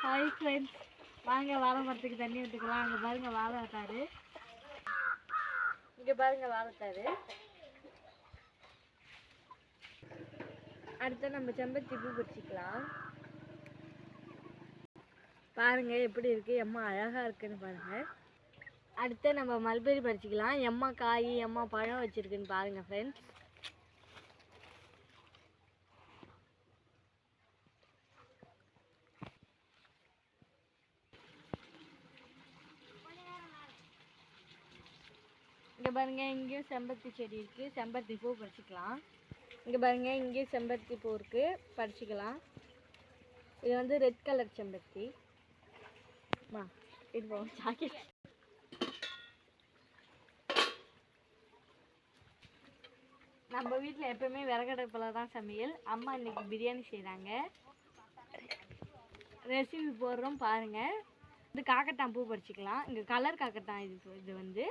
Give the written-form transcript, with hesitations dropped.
Hi friends, வாங்க வாழை மரத்துக்கு தண்ணி ஊற்றிக்கலாம். அங்கே பாருங்க வாழை வைத்தாரு, இங்கே பாருங்க வாழைத்தாரு. அடுத்து நம்ம செம்பருத்தி பூ பறிச்சிக்கலாம். பாருங்க எப்படி இருக்கு, எம்மா அழகா இருக்குன்னு பாருங்க. அடுத்து நம்ம மல்பெரி பறிச்சிக்கலாம். எம்மா காய் எம்மா பழம் வச்சிருக்குன்னு பாருங்க ஃப்ரெண்ட்ஸ். இங்கே பாருங்க, இங்கேயும் செம்பருத்தி செடி இருக்குது, செம்பருத்தி பூ பறிச்சிக்கலாம். இங்கே பாருங்க, இங்கேயும் செம்பருத்தி பூ இருக்குது, பறிச்சிக்கலாம். இது வந்து ரெட் கலர் செம்பருத்தி. இது ஜாக்கெட். நம்ம வீட்டில் எப்பவுமே விறகடுப்பில் தான் சமையல். அம்மா இன்னைக்கு பிரியாணி செய்கிறாங்க, ரெசிபி போடுறோம் பாருங்கள். இது காக்கட்டான் பூ பறிச்சிக்கலாம். இங்கே கலர் காக்கட்டான் இது வந்து